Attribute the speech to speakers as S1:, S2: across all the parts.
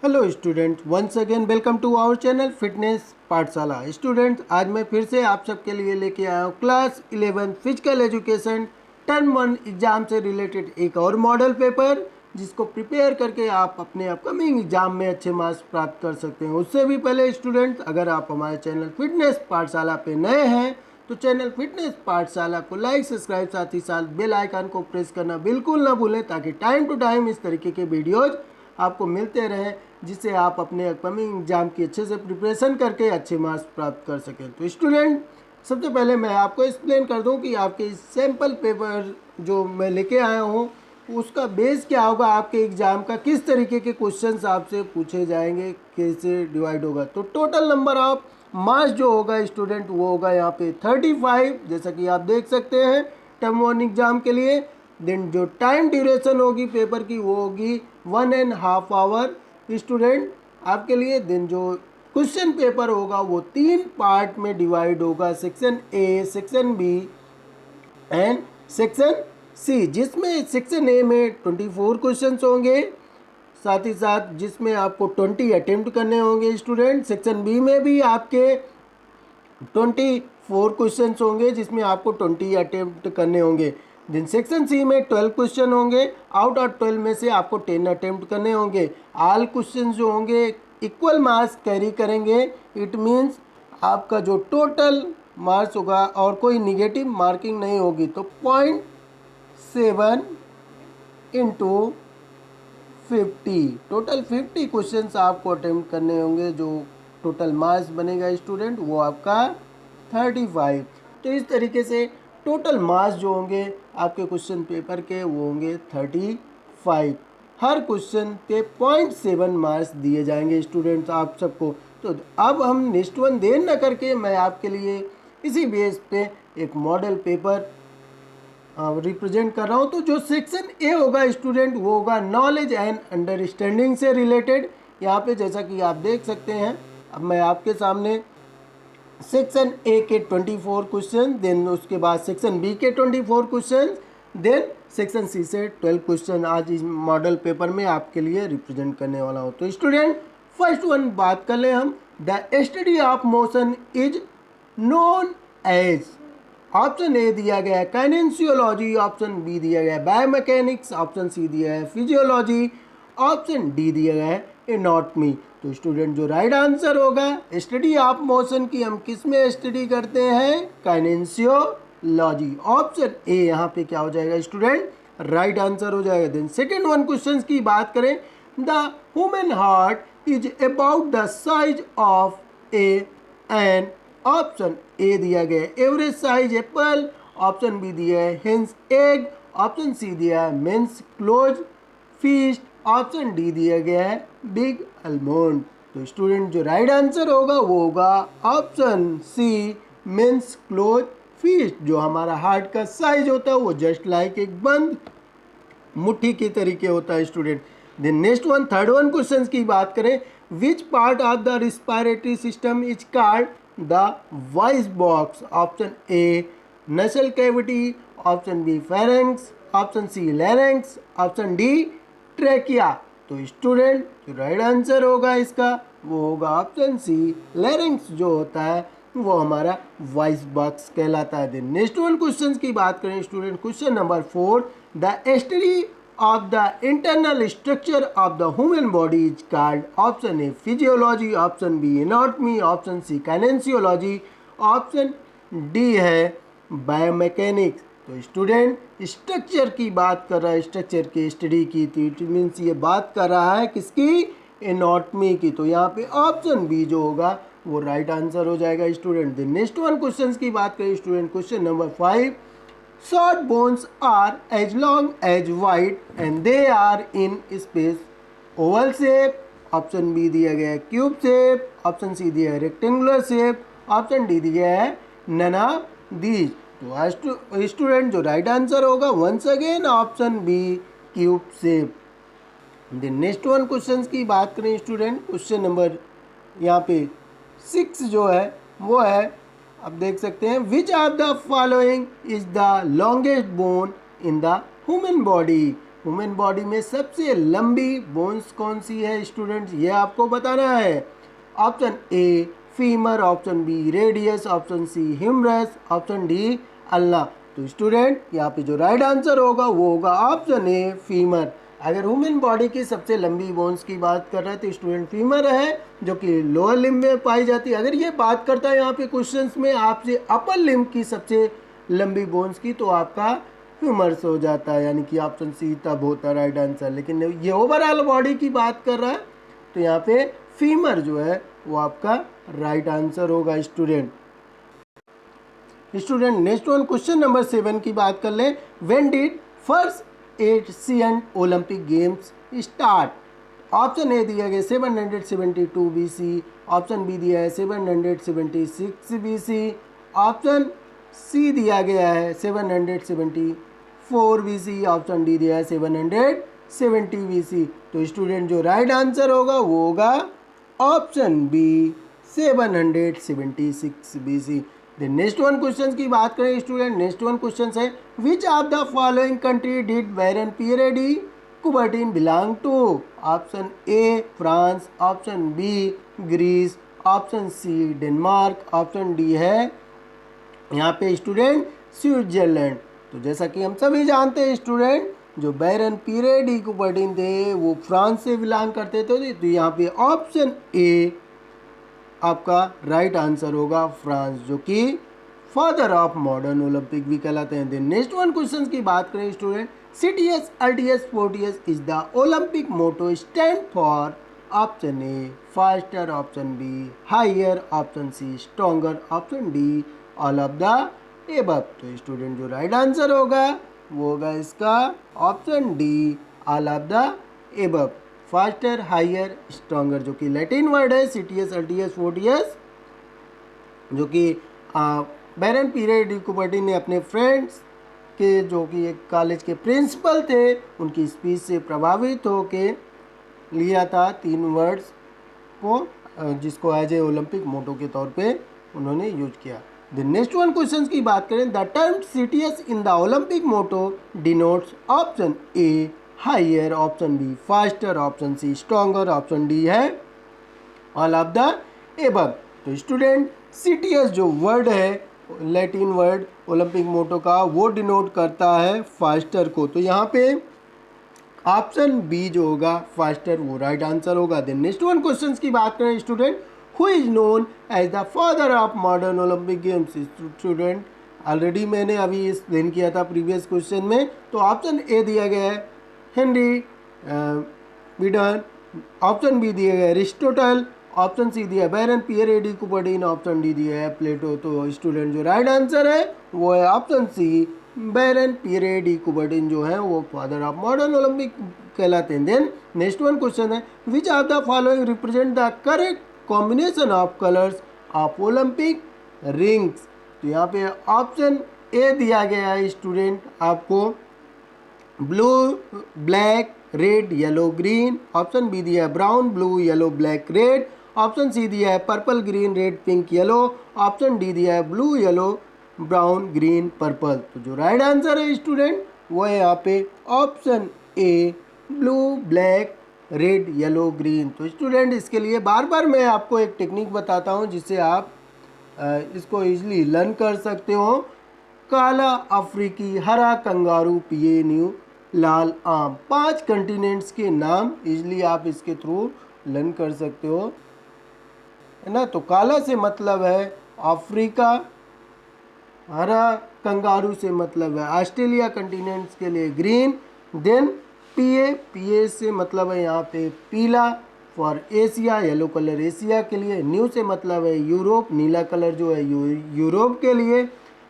S1: Hello student, once again welcome to our channel fitness Pathshala. Student, आज मैं फिर से आप सबके लिए लेके आया हूँ class 11 physical education term 1 exam से रिलेटेड एक और मॉडल पेपर, जिसको प्रिपेयर करके आप अपने अपकमिंग एग्ज़ाम में अच्छे मार्क्स प्राप्त कर सकते हैं। उससे भी पहले स्टूडेंट, अगर आप हमारे चैनल फिटनेस पाठशाला पे नए हैं तो चैनल फिटनेस पाठशाला को लाइक, सब्सक्राइब, साथ ही साथ बेल आइकन को प्रेस करना बिल्कुल ना भूलें, ताकि टाइम टू टाइम इस तरीके के वीडियोज़ आपको मिलते रहें, जिससे आप अपने अपकमिंग एग्जाम की अच्छे से प्रिपरेशन करके अच्छे मार्क्स प्राप्त कर सकें। तो स्टूडेंट, सबसे पहले मैं आपको एक्सप्लेन कर दूं कि आपके सैम्पल पेपर जो मैं लेके आया हूं उसका बेस क्या होगा, आपके एग्ज़ाम का किस तरीके के क्वेश्चंस आपसे पूछे जाएंगे, कैसे डिवाइड होगा। तो टोटल नंबर ऑफ मार्क्स जो होगा स्टूडेंट वो होगा यहाँ पे 35, जैसा कि आप देख सकते हैं टर्म 1 एग्ज़ाम के लिए। देन जो टाइम ड्यूरेशन होगी पेपर की वो होगी 1.5 आवर स्टूडेंट आपके लिए। दिन जो क्वेश्चन पेपर होगा वो 3 पार्ट में डिवाइड होगा, section A, section B and section C, जिसमें सेक्शन ए में 24 क्वेश्चंस होंगे, साथ ही साथ जिसमें आपको 20 अटेम्प्ट करने होंगे स्टूडेंट। सेक्शन बी में भी आपके 24 क्वेश्चंस होंगे, जिसमें आपको 20 अटेम्प्ट करने होंगे। दिन सेक्शन सी में 12 क्वेश्चन होंगे, आउट ऑफ 12 में से आपको 10 अटेम्प्ट करने होंगे। ऑल क्वेश्चन जो होंगे इक्वल मार्क्स कैरी करेंगे। इट मीन्स आपका जो टोटल मार्क्स होगा और कोई निगेटिव मार्किंग नहीं होगी, तो 0.7 इंटू 50, टोटल 50 क्वेश्चंस आपको अटेम्प्ट करने होंगे। जो टोटल मार्क्स बनेगा स्टूडेंट वो आपका 35। तो इस तरीके से टोटल मार्क्स जो होंगे आपके क्वेश्चन पेपर के वो होंगे 35। हर क्वेश्चन पे 0.7 मार्क्स दिए जाएंगे स्टूडेंट्स आप सबको। तो अब हम नेक्स्ट वन देर न करके मैं आपके लिए इसी बेस पे एक मॉडल पेपर रिप्रेजेंट कर रहा हूँ। तो जो सेक्शन ए होगा स्टूडेंट वो होगा नॉलेज एंड अंडरस्टैंडिंग से रिलेटेड। यहाँ पे जैसा कि आप देख सकते हैं, अब मैं आपके सामने सेक्शन ए के 24 क्वेश्चन, देन उसके बाद सेक्शन बी के 24 क्वेश्चन, देन सेक्शन सी से 12 क्वेश्चन आज इस मॉडल पेपर में आपके लिए रिप्रेजेंट करने वाला हूँ। तो स्टूडेंट, फर्स्ट वन बात कर ले हम। The study of motion is known as, option A दिया गया है काइनेंसियोलॉजी, ऑप्शन बी दिया गया है बायोमैकेनिक्स, ऑप्शन सी दिया है फिजियोलॉजी, ऑप्शन डी दिया गया है एनाटॉमी। तो स्टूडेंट जो राइट आंसर होगा, स्टडी ऑफ मोशन की हम किस में स्टडी करते हैं, काइनेंसियोलॉजी। ऑप्शन ए यहाँ पे क्या हो जाएगा स्टूडेंट, राइट आंसर हो जाएगा। देन सेकेंड वन क्वेश्चन की बात करें, the human heart is about the size of a and, option A दिया गया है average size apple, option B दिया है हेंस एग, ऑप्शन सी दिया है men's close fish, option D दिया गया है बिग आलमंड। तो स्टूडेंट जो राइट आंसर होगा वो होगा option C men's close fish. जो हमारा हार्ट का साइज होता है वो जस्ट लाइक एक बंद मुट्ठी की तरीके होता है student. Then next one, third one question की बात करें, which part of the respiratory system is called the voice box, option A nasal cavity, option B pharynx, option C larynx, option D trachea. तो student जो right answer होगा इसका वो होगा option C larynx, जो होता है वो हमारा वॉइस बॉक्स कहलाता है। देन नेक्स्ट वन क्वेश्चन की बात करें student, question number 4, the study of the internal structure of the human body is called, option A physiology, option B anatomy, option C kinesiology, option D है biomechanics. तो student structure की बात कर रहा है, स्ट्रक्चर की स्टडी की, तो इट मीन्स ये बात कर रहा है किसकी, एनाटॉमी की। तो यहाँ पे ऑप्शन बी जो होगा वो राइट आंसर हो जाएगा स्टूडेंट। नेक्स्ट वन क्वेश्चन की बात करें student, question number 5, short bones are as long as wide and they are in space oval shape, option B दिया गया है क्यूब शेप, ऑप्शन सी दिया है रेक्टेंगुलर शेप, ऑप्शन डी दिया है नन ऑफ दीज। तो स्टूडेंट जो right answer होगा once again option B cube shape. Next one question की बात करें स्टूडेंट, क्वेश्चन नंबर यहाँ पे 6 जो है वो है, आप देख सकते हैं, which of the following is the longest bone in the human body, human body में सबसे लंबी बोन्स कौन सी है स्टूडेंट्स, ये आपको बताना है। Option A femur, option B radius, option C humerus, option D ulna. तो स्टूडेंट यहाँ पे जो राइट आंसर होगा वो होगा ऑप्शन ए फीमर। अगर ह्यूमन बॉडी की सबसे लंबी बोन्स की बात कर रहे हैं तो स्टूडेंट फीमर है, जो कि लोअर लिम्ब में पाई जाती है। अगर ये बात करता है यहाँ पे क्वेश्चंस में आपसे अपर लिम्ब की सबसे लंबी बोन्स की, तो आपका ह्यूमरस हो जाता है, यानी कि ऑप्शन सी तब होता है राइट आंसर। लेकिन ये ओवरऑल बॉडी की बात कर रहा है तो यहाँ पे फीमर जो है वो आपका राइट आंसर होगा student. Next one question number 7 की बात कर ले। When did first Asian Olympic games start. Option A दिया गया 772 BC, ऑप्शन बी दिया है 776 BC, ऑप्शन सी दिया गया है 774 BC, ऑप्शन डी दिया है 770 BC। तो स्टूडेंट जो राइट आंसर होगा वो होगा option B 776 BC। Next one question की बात करें स्टूडेंट, नेक्स्ट वन क्वेश्चन है which of the following country did Baron Pierre de Coubertin belong to. Option A France, option B Greece, option C Denmark, option D है यहाँ पे student Switzerland. तो जैसा कि हम सभी जानते हैं स्टूडेंट, जो बैरन पियरे डी कुबर्टिन थे वो फ्रांस से बिलोंग करते थे। तो यहाँ पे ऑप्शन ए आपका राइट आंसर होगा फ्रांस, जो कि फादर ऑफ मॉडर्न ओलंपिक भी कहलाते हैं। नेक्स्ट वन क्वेश्चन की बात करें student, CTS LTS 40S is the Olympic motto stand for. Option A faster, option B higher, option C stronger, option D all of the above. तो student जो right answer होगा वो होगा इसका option D all of the above, faster higher stronger, जो कि Latin word है CTS LTS 40S, जो कि बैरन पियरे डी कुबर्टिन ने अपने फ्रेंड्स के, जो कि एक कॉलेज के प्रिंसिपल थे, उनकी स्पीच से प्रभावित होके लिया था 3 वर्ड्स को, जिसको एज ए ओलंपिक मोटो के तौर पे उन्होंने यूज किया। नेक्स्ट वन क्वेश्चन की बात करें, the term CTS in the Olympic motto denotes. Option A higher, option B faster, option C stronger, option D है ऑल ऑफ द एबव। तो स्टूडेंट CTS जो वर्ड है लैटिन वर्ड ओलंपिक मोटो का, वो denote करता है faster को। तो यहाँ पे ऑप्शन बी जो होगा फास्टर वो राइट आंसर होगा। नेक्स्ट वन क्वेश्चन की बात करें student, who is known as the father of modern Olympic games. Student already मैंने अभी एक्सप्लेन किया था प्रीवियस क्वेश्चन में। तो ऑप्शन ए दिया गया है हेनरी विडन, ऑप्शन बी दिया गया है एरिस्टोटल, ऑप्शन सी दिया Baron Pierre de Coubertin, option D दिया है प्लेटो। तो स्टूडेंट जो राइट आंसर है वो है ऑप्शन सी बैरन पियरे डी कुबर्टिन, जो है वो फादर ऑफ मॉडर्न ओलंपिक कहलाते हैं। देन नेक्स्ट वन क्वेश्चन है, which of the following represent the correct combination of colours of Olympic rings. तो यहाँ पे ऑप्शन ए दिया गया है स्टूडेंट आपको blue black red yellow green, option B दिया है brown blue yellow black red, option C दिया है purple green red pink yellow, option D दिया है blue yellow brown green purple. तो जो राइट आंसर है स्टूडेंट वो है यहाँ पे ऑप्शन ए blue black red yellow green. तो स्टूडेंट इसके लिए बार बार मैं आपको एक टेक्निक बताता हूँ जिससे आप इसको इजीली लर्न कर सकते हो। काला अफ्रीकी, हरा कंगारू, पिए न्यू, लाल आम, 5 कंटिनेंट्स के नाम इजीली आप इसके थ्रू लर्न कर सकते हो, है ना। तो काला से मतलब है अफ्रीका, हरा कंगारू से मतलब है ऑस्ट्रेलिया कंटिनेंट्स के लिए ग्रीन। देन पीए से मतलब है यहाँ पे पीला for Asia, yellow colour Asia के लिए, न्यू से मतलब है यूरोप, नीला कलर जो है यूरोप के लिए,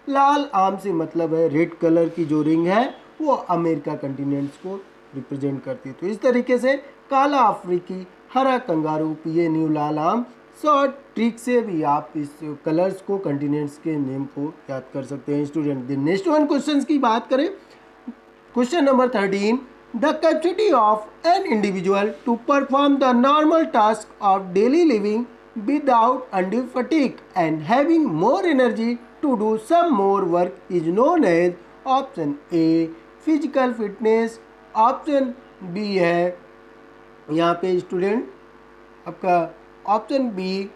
S1: लाल आम से मतलब है रेड कलर की जो रिंग है वो अमेरिका कंटिनेंट्स को रिप्रेजेंट करती है। तो इस तरीके से काला अफ्रीकी, हरा कंगारू, पिए न्यू, लाल आम, शॉर्ट ट्रिक से भी आप इस कलर्स को कंटिनेंट्स के नेम को याद कर सकते हैं स्टूडेंट। नेक्स्ट वन क्वेश्चन की बात करें, question number 13, the capacity of an individual to perform the normal task of daily living without undue fatigue and having more energy to do some more work is known as option A physical fitness, option B है यहाँ पे student आपका option B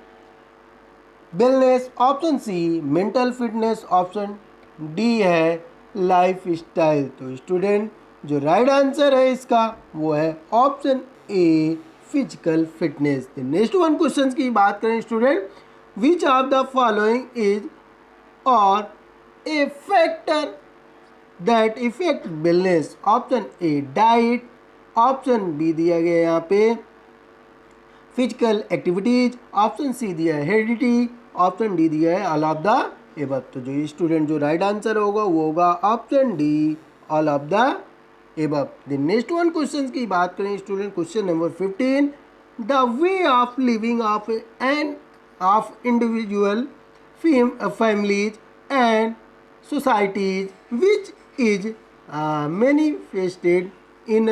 S1: wellness, option C mental fitness, option D है lifestyle. तो student जो right answer है इसका वो है option A physical fitness. Next one question की बात करें student, which of the following is or a factor that affect wellness. Option A diet, option B दिया गया यहाँ पे फिजिकल एक्टिविटीज, ऑप्शन सी दिया है हेरिडिटी, ऑप्शन डी दिया है ऑल ऑफ द एबव। तो जो स्टूडेंट जो राइट आंसर होगा वो होगा option D all of the above. The next one question की बात करें student, question number 15, the way of living of end of individual families and societies which is manifested in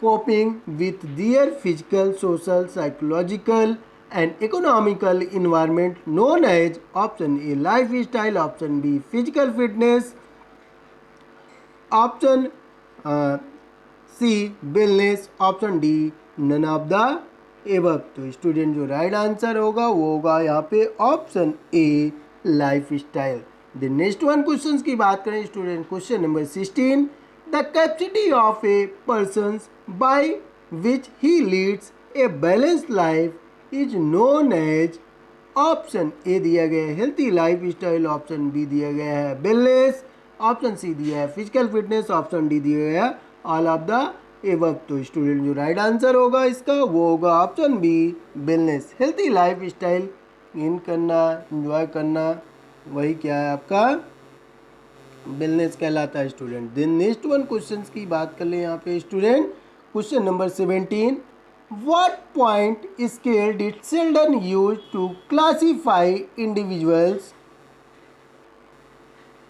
S1: coping with their physical, social, psychological and economical environment known as option A lifestyle, option B physical fitness, option C wellness, option D none of the above. तो student जो right answer होगा वो होगा यहाँ पे option A life style. The next one question की बात करें student, question number 16, the capacity of a person by which he leads a balanced life is known as. Option A दिया गया है healthy life style, option B दिया गया है wellness, option C दिया है फिजिकल फिटनेस, ऑप्शन डी दिया गया है ऑल ऑफ द एबव। तो स्टूडेंट जो राइट आंसर होगा इसका वो होगा option B wellness. Healthy life style इन करना, इंजॉय करना, वही क्या है आपका वेलनेस कहलाता है student. Then next one question की बात कर ले यहाँ पे student, question number 17, what point scale did Sheldon use to classify individuals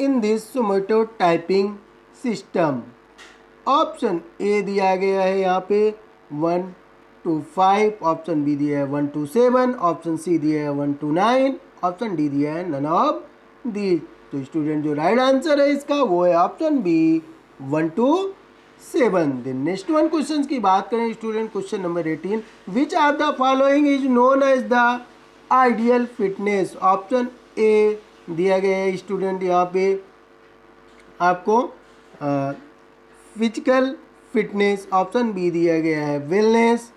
S1: in this somatotyping system? Option A दिया गया है यहाँ पे 1 to 5, ऑप्शन बी दिया है 1 to 7, ऑप्शन सी दिया है 1 to 9, ऑप्शन डी दिया है नन ऑफ दी। तो स्टूडेंट जो राइट आंसर है इसका वो है ऑप्शन बी 1 to 7। दिन नेक्स्ट वन क्वेश्चन की बात करें student, question number 18, which of the following is known as the ideal fitness. Option A दिया गया है स्टूडेंट यहाँ पे आपको फिजिकल फिटनेस, ऑप्शन बी दिया गया है वेलनेस,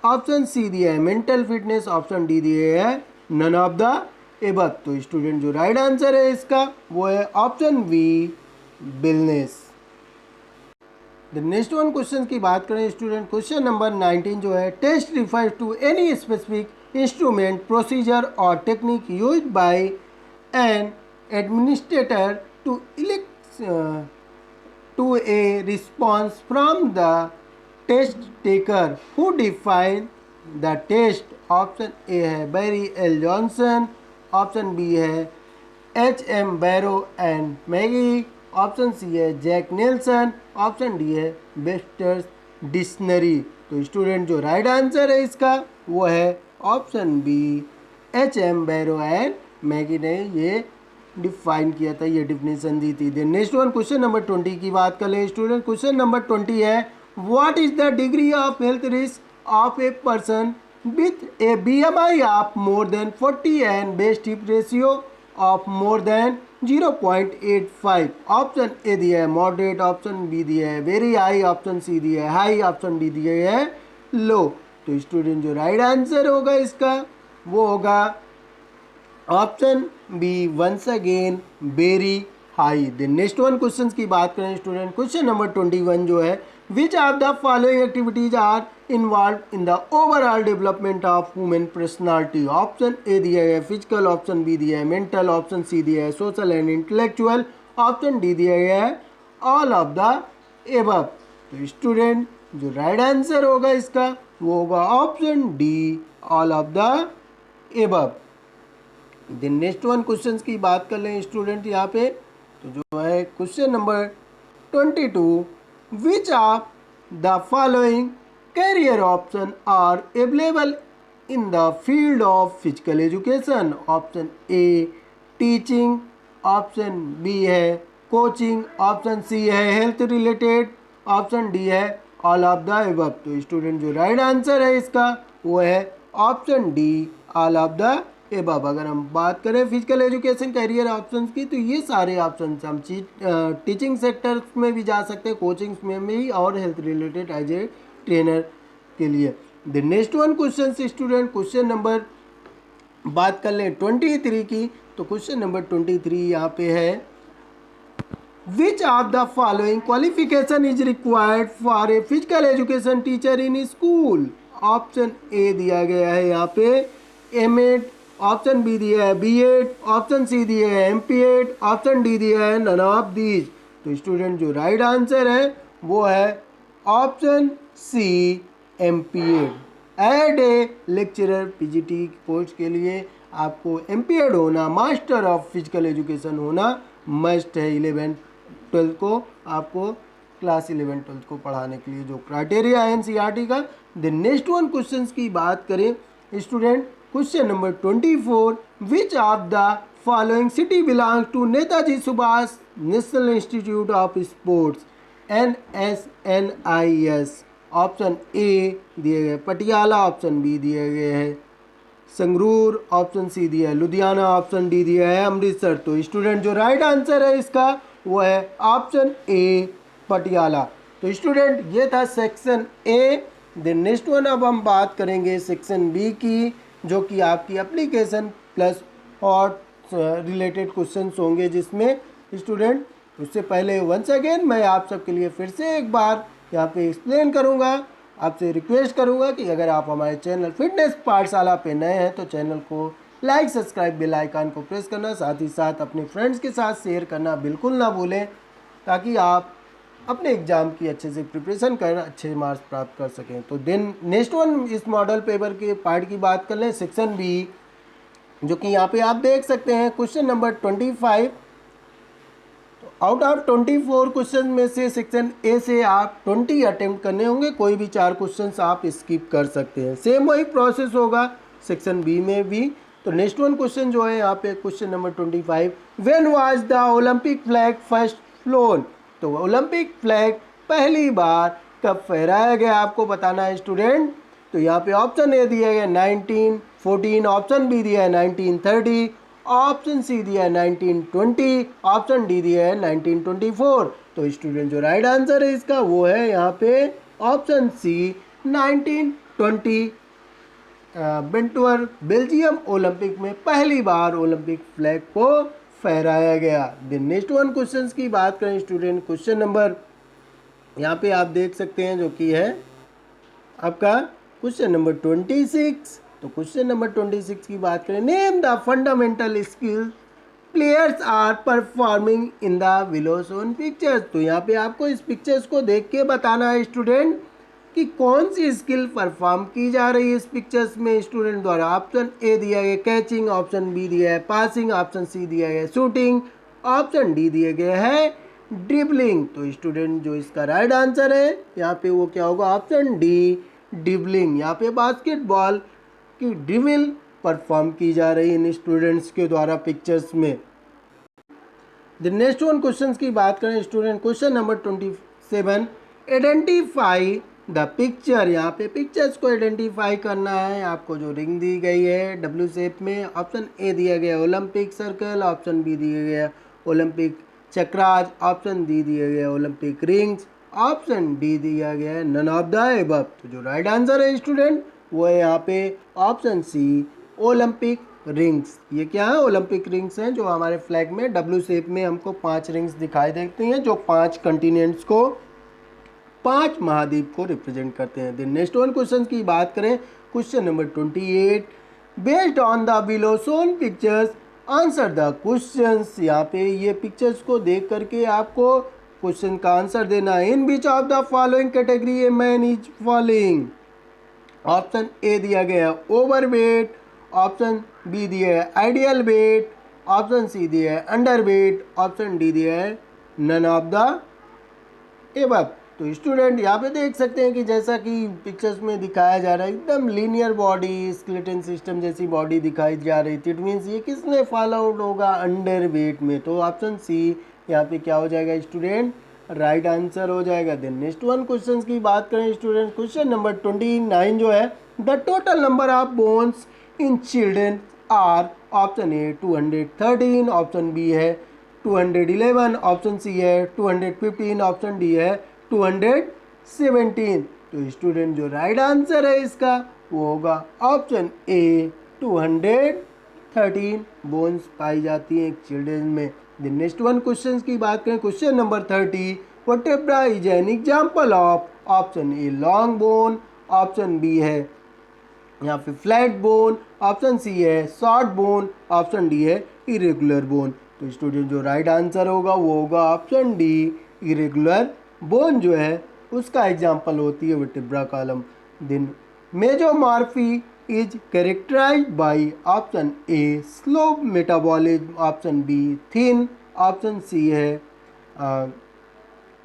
S1: ऑप्शन सी दिया है मेंटल फिटनेस, ऑप्शन डी दिया है नन ऑफ द एबव। तो स्टूडेंट जो राइट आंसर है इसका वो है option B wellness. The next one question की बात करें स्टूडेंट, क्वेश्चन नंबर 19 जो है, test refers to any specific instrument, procedure or technique use by an administrator to elicit to a response from the test taker who define the test। Option A है Barry L Johnson, option B है H.M. Barrow and McGee, option C है Jack Nelson, option D है Webster's dictionary. तो student जो right answer है इसका वो है option B H.M. Barrow and McGee ने ये डिफाइन किया था, ये डिफिनेशन दी थी। Then next one question number 20 की बात कर ले स्टूडेंट, क्वेश्चन नंबर 20 है, what is the degree of health risk of a person with A BMI of more than 40 and best hip ratio of more than 0.85। Option A दिया है moderate, option B दिया है very high, option C दिया है high, option D दिया है लो। तो student जो राइट आंसर होगा इसका वो होगा option B once again very high. Then next one question की बात करें स्टूडेंट, क्वेश्चन नंबर 21 जो है, which of the following activities are involve in the overall development of human personality. Option A दिया है फिजिकल, ऑप्शन बी दिया है mental, option C दिया है social and intellectual, option D दिया गया है ऑल ऑफ द एबव। तो स्टूडेंट जो राइट आंसर होगा इसका वो होगा option D all of the above. Then next one question की बात कर लें स्टूडेंट यहाँ पे, तो जो है question number 22, which of the following career options are available in the field of physical education. Option A teaching, option B है कोचिंग, ऑप्शन सी है हेल्थ रिलेटेड, ऑप्शन डी है ऑल ऑफ द एबव। तो student जो right answer है इसका वो है option D, all of the above. अगर हम बात करें फिजिकल एजुकेशन करियर ऑप्शंस की, तो ये सारे ऑप्शंस हम टीचिंग सेक्टर्स में भी जा सकते हैं, कोचिंग्स में भी, और health related as a trainer के लिए। The next one question student, question number बात कर लें 23 की, तो क्वेश्चन नंबर 23 यहाँ पे है, which of the following qualification is required for a physical education teacher in school. Option A दिया गया है यहाँ पे एमएड, ऑप्शन बी दिया है बीएड, ऑप्शन सी दिया है एमपीएड, ऑप्शन डी दिया है नन ऑफ दीज। तो स्टूडेंट जो राइट आंसर है वो है ऑप्शन सी, एमपीएड। एड ए लेक्चरर पीजीटी पोस्ट के लिए आपको एमपीएड होना, मास्टर ऑफ फिजिकल एजुकेशन होना मस्ट है। 11th-12th को आपको क्लास 11th-12th को पढ़ाने के लिए जो क्राइटेरिया है एनसीईआरटी का। द नेक्स्ट वन क्वेश्चन की बात करें student, question number 24, which of the following city belongs to Netaji Subhash national institute of sports, NSNIS। Option A दिए गए पटियाला, ऑप्शन बी दिए गए है संगरूर, ऑप्शन सी दिया है लुधियाना, ऑप्शन डी दिया है अमृतसर। तो स्टूडेंट जो राइट आंसर है इसका वो है ऑप्शन ए, पटियाला। तो स्टूडेंट ये था section A. Then next one अब हम बात करेंगे सेक्शन बी की, जो कि आपकी एप्लीकेशन प्लस और रिलेटेड क्वेश्चंस होंगे, जिसमें स्टूडेंट उससे पहले वंस अगेन मैं आप सबके लिए फिर से एक बार यहाँ पे एक्सप्लेन करूँगा। आपसे रिक्वेस्ट करूँगा कि अगर आप हमारे चैनल फिटनेस पाठशाला पे नए हैं तो चैनल को लाइक, सब्सक्राइब, बेल आइकन को प्रेस करना, साथ ही साथ अपने फ्रेंड्स के साथ शेयर करना बिल्कुल ना भूलें, ताकि आप अपने एग्ज़ाम की अच्छे से प्रिपरेशन कर अच्छे मार्क्स प्राप्त कर सकें। तो देन नेक्स्ट वन इस मॉडल पेपर के पार्ट की बात कर लें, सेक्शन बी, जो कि यहाँ पे आप देख सकते हैं क्वेश्चन नंबर 25। तो आउट ऑफ 24 क्वेश्चन में से सेक्शन ए से आप 20 अटेम्प्ट करने होंगे, कोई भी 4 क्वेश्चन आप स्किप कर सकते हैं। सेम वही प्रोसेस होगा सेक्शन बी में भी। तो नेक्स्ट वन क्वेश्चन जो है यहाँ पे question number 25, when was the Olympic flag first phloem. तो ओलंपिक फ्लैग पहली बार कब फहराया गया आपको बताना है स्टूडेंट। तो यहाँ पे ऑप्शन ए दिया गया 1914, ऑप्शन बी दिया है 1930, ऑप्शन सी दिया है 1920, ऑप्शन डी दिया है 1924। तो स्टूडेंट जो राइट आंसर है इसका वो है यहाँ पे ऑप्शन सी, 1920। वेंटूवर बेल्जियम ओलंपिक में पहली बार ओलंपिक फ्लैग को फहराया गया। दिन नेक्स्ट वन क्वेश्चन की बात करें स्टूडेंट, क्वेश्चन नंबर यहाँ पे आप देख सकते हैं जो कि है आपका क्वेश्चन नंबर 26। तो क्वेश्चन नंबर 26 की बात करें, name the fundamental skill players are performing in the below shown pictures. तो यहाँ पे आपको इस पिक्चर्स को देख के बताना है स्टूडेंट कि कौन सी स्किल परफॉर्म की जा रही है इस पिक्चर्स में स्टूडेंट द्वारा। ऑप्शन ए दिया गया कैचिंग, ऑप्शन बी दिया है पासिंग, ऑप्शन सी दिया गया शूटिंग, ऑप्शन डी दिया गया है ड्रिबलिंग। तो स्टूडेंट जो इसका राइट आंसर है यहाँ पे वो क्या होगा, ऑप्शन डी, ड्रिबलिंग। यहाँ पे बास्केटबॉल की ड्रिबल परफॉर्म की जा रही है इन स्टूडेंट्स के द्वारा पिक्चर्स में। द नेक्स्ट वन क्वेश्चन की बात करें student, question number 27, identify the picture. यहाँ पे पिक्चर्स को आइडेंटिफाई करना है आपको। जो रिंग दी गई है डब्ल्यू शेप में, ऑप्शन ए दिया गया ओलंपिक सर्कल, ऑप्शन बी दिया गया ओलंपिक चक्राज, ऑप्शन डी दिया गया ओलंपिक रिंग्स, ऑप्शन डी दिया गया है नन ऑफ द एबव। तो जो राइट आंसर है स्टूडेंट वो है यहाँ पे ऑप्शन सी, ओलंपिक रिंग्स। ये क्या है, ओलंपिक रिंग्स हैं जो हमारे फ्लैग में डब्ल्यू शेप में हमको 5 रिंग्स दिखाई देती हैं, जो 5 कंटिनेंट्स को, 5 महाद्वीप को रिप्रेजेंट करते हैं। देन नेक्स्ट वन क्वेश्चन की बात करें, question number 28, based on the below shown pictures answer the questions. यहाँ पे ये पिक्चर्स को देख करके आपको क्वेश्चन का आंसर देना है। In which of the following category a man is following. Option A दिया गया ओवर वेट, ऑप्शन बी दिया है आइडियल वेट, ऑप्शन सी दिया है अंडर वेट, ऑप्शन डी दिया है नन ऑफ द एबव। तो स्टूडेंट यहाँ पे देख सकते हैं कि जैसा कि पिक्चर्स में दिखाया जा रहा है, एकदम लीनियर बॉडी, स्केलेटन सिस्टम जैसी बॉडी दिखाई जा रही थी। इट मीन्स ये किसने फॉलो आउट होगा, अंडर वेट में। तो ऑप्शन सी यहाँ पे क्या हो जाएगा स्टूडेंट, राइट आंसर हो जाएगा। देन नेक्स्ट वन क्वेश्चन की बात करें स्टूडेंट, क्वेश्चन नंबर 29 जो है, the total number of bones in children are, option A 213, option B है 211, ऑप्शन सी है 215, ऑप्शन डी है 217। तो स्टूडेंट जो राइट आंसर है इसका वो होगा ऑप्शन ए 213 बोन्स पाई जाती हैं एक चिल्ड्रेन में। द नेक्स्ट वन क्वेश्चन की बात करें, question number 30, vertebra is an example of, option A long bone, option B है यहाँ पे फ्लैट बोन, ऑप्शन सी है शॉर्ट बोन, ऑप्शन डी है इरेगुलर बोन। तो स्टूडेंट जो राइट आंसर होगा वो होगा ऑप्शन डी, इरेगुलर बोन जो है उसका एग्जाम्पल होती है vertebra column. Then mesomorphy is characterised by, option A slow metabolism, option B thin, option C है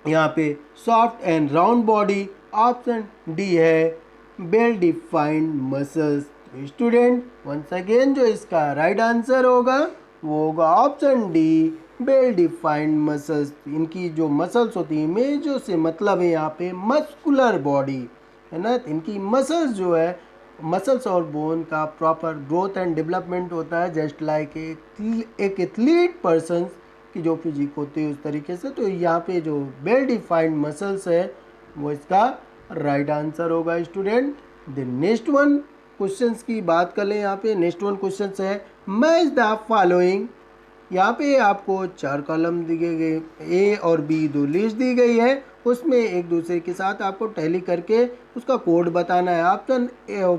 S1: यहाँ पे soft and round body, option D है well defined muscles. Student once again जो इसका राइट आंसर होगा वो होगा option D, well defined muscles. इनकी जो मसल्स होती हैं, मेजो से मतलब है यहाँ पे मस्कुलर बॉडी है ना, इनकी मसल्स जो है, मसल्स और बोन का प्रॉपर ग्रोथ एंड डेवलपमेंट होता है, जस्ट लाइक एक एथलीट पर्सन की जो फिजिक होती है उस तरीके से। तो यहाँ पे जो वेल डिफाइंड मसल्स है वो इसका राइट आंसर होगा student. The next one questions की बात कर लें, यहाँ पे नेक्स्ट वन क्वेश्चन है, मैच द फॉलोइंग। यहाँ पे आपको 4 कॉलम दिए गए, ए और बी 2 लिस्ट दी गई है, उसमें एक दूसरे के साथ आपको टैली करके उसका कोड बताना है। ऑप्शन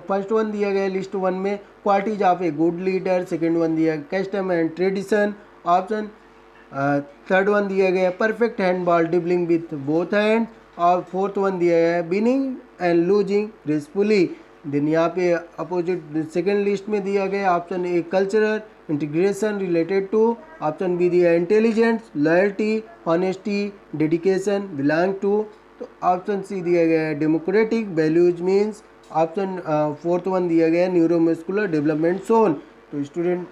S1: फर्स्ट वन दिया गया लिस्ट 1 में qualities of a good leader, second one दिया custom and tradition, option third one दिया गया perfect handball dribbling with both hand, और फोर्थ वन दिया है winning and losing gracefully. Then यहाँ पे अपोजिट सेकेंड लिस्ट में दिया गया option A cultural integration related to, option B दिया intelligence, loyalty, honesty, dedication belong to, तो ऑप्शन सी दिया गया है democratic values means, option fourth one दिया गया है न्यूरोमस्कुलर डेवलपमेंट जोन। तो स्टूडेंट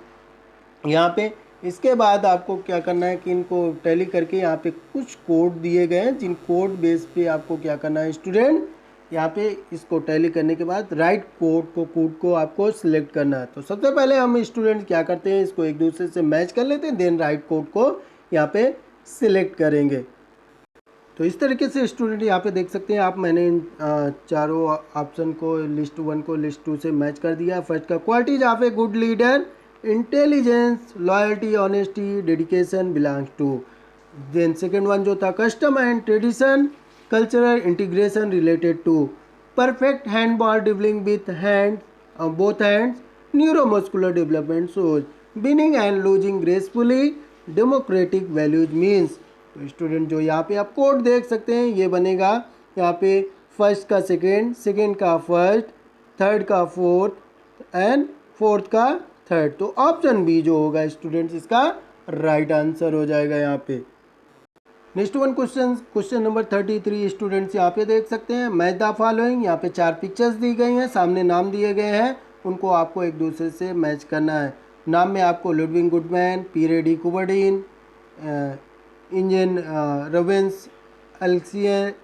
S1: यहाँ पे इसके बाद आपको क्या करना है कि इनको टैली करके यहाँ पे कुछ कोड दिए गए हैं, जिन कोड बेस पे आपको क्या करना है स्टूडेंट, यहाँ पे इसको टैली करने के बाद राइट कोड को आपको सिलेक्ट करना है। तो सबसे पहले हम स्टूडेंट क्या करते हैं, इसको एक दूसरे से मैच कर लेते हैं, देन राइट कोड को यहाँ पे सिलेक्ट करेंगे। तो इस तरीके से स्टूडेंट यहाँ पे देख सकते हैं आप, मैंने इन चारों ऑप्शन को लिस्ट 1 को लिस्ट 2 से मैच कर दिया। फर्स्ट का qualities of a good leader, intelligence, loyalty, honesty, dedication belongs to. Then second one जो था custom and tradition, cultural integration related to, perfect handball dribbling with hand both hands, neuromuscular development सोच, winning and losing gracefully, democratic values means. तो student जो यहाँ पे आप code देख सकते हैं ये बनेगा यहाँ पे फर्स्ट का सेकेंड, सेकेंड का फर्स्ट, थर्ड का फोर्थ एंड फोर्थ का थर्ड। तो ऑप्शन बी जो होगा स्टूडेंट्स इसका राइट आंसर हो जाएगा यहाँ पे। Next one question number 33 students यहाँ पे देख सकते हैं, मैच द फॉलोइंग। यहाँ पे 4 पिक्चर्स दी गई हैं, सामने नाम दिए गए हैं, उनको आपको एक दूसरे से मैच करना है। नाम में आपको Ludwig Guttmann, Pierre de Coubertin, इंजन रोवेंस एल्सियर,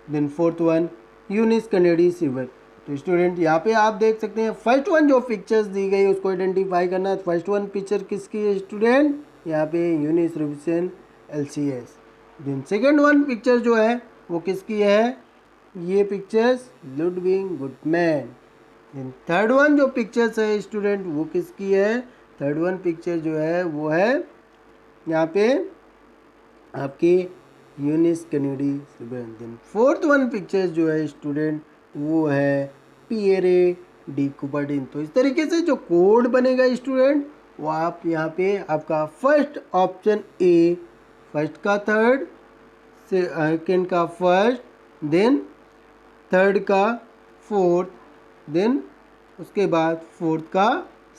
S1: then fourth one Eunice Kennedy Shriver. तो स्टूडेंट यहाँ पे आप देख सकते हैं फर्स्ट वन जो पिक्चर्स दी गई उसको आइडेंटिफाई करना है। फर्स्ट वन पिक्चर किसकी है स्टूडेंट, यहाँ पे यूनिस रोवेंस एल्सियस। देन सेकेंड वन पिक्चर जो है वो किसकी है, ये pictures Ludwig Guttmann. Then third one जो पिक्चर्स है स्टूडेंट वो किसकी है, थर्ड वन पिक्चर जो है वो है यहाँ पे आपके Eunice Kennedy Shriver. Then fourth one pictures जो है स्टूडेंट वो है पियरे डी कुबर्डीन। तो इस तरीके से जो कोड बनेगा स्टूडेंट वो आप यहाँ पे आपका फर्स्ट ऑप्शन ए, फर्स्ट का थर्ड, सेकेंड का फर्स्ट, देन थर्ड का फोर्थ, देन उसके बाद फोर्थ का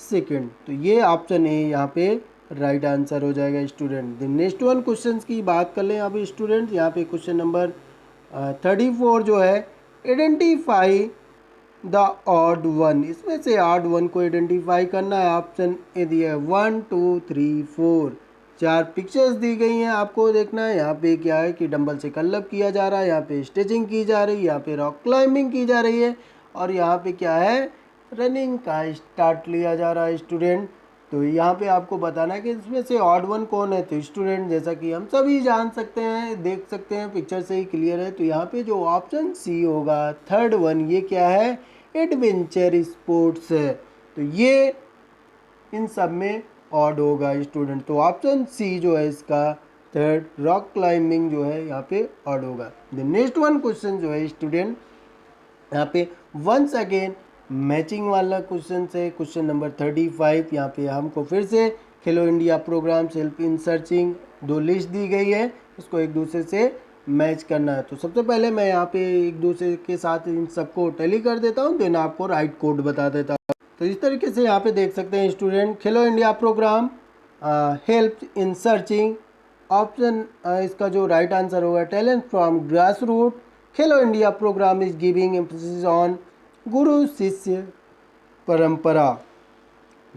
S1: सेकेंड। तो ये ऑप्शन ए यहाँ पे राइट आंसर हो जाएगा student. Then next one questions की बात कर लें यहाँ पे स्टूडेंट, यहाँ पे क्वेश्चन नंबर 34 जो है, आइडेंटिफाई द ऑड वन। इसमें से ऑड वन को आइडेंटिफाई करना है। ऑप्शन ए दिया है 1 2 3 4। 4 पिक्चर्स दी गई हैं, आपको देखना है। यहाँ पे क्या है कि डंबल से कलअप किया जा रहा है, यहाँ पे स्ट्रेचिंग की जा रही है, यहाँ पे रॉक क्लाइंबिंग की जा रही है, और यहाँ पे क्या है, रनिंग का स्टार्ट लिया जा रहा है स्टूडेंट। तो यहाँ पे आपको बताना है कि इसमें से ऑड वन कौन है। तो स्टूडेंट जैसा कि हम सभी जान सकते हैं, देख सकते हैं, पिक्चर से ही क्लियर है। तो यहाँ पे जो ऑप्शन सी होगा, थर्ड वन, ये क्या है, एडवेंचर स्पोर्ट्स है। तो ये इन सब में ऑड होगा स्टूडेंट। तो ऑप्शन सी जो है इसका थर्ड, रॉक क्लाइंबिंग जो है यहाँ पे ऑड होगा। द नेक्स्ट वन क्वेश्चन जो है स्टूडेंट, यहाँ पे वंस अगेन मैचिंग वाला क्वेश्चन है, क्वेश्चन नंबर 35। यहाँ पे हमको फिर से Khelo India programme help in searching 2 list दी गई है, इसको एक दूसरे से मैच करना है। तो सबसे पहले मैं यहाँ पे एक दूसरे के साथ इन सबको टैली कर देता हूँ, देन आपको राइट कोड बता देता हूँ। तो इस तरीके से यहाँ पे देख सकते हैं student, Khelo India programme help in searching, option इसका जो राइट आंसर होगा, talent from grass root, Khelo India programme is giving emphasis on Guru Shishya Parampara.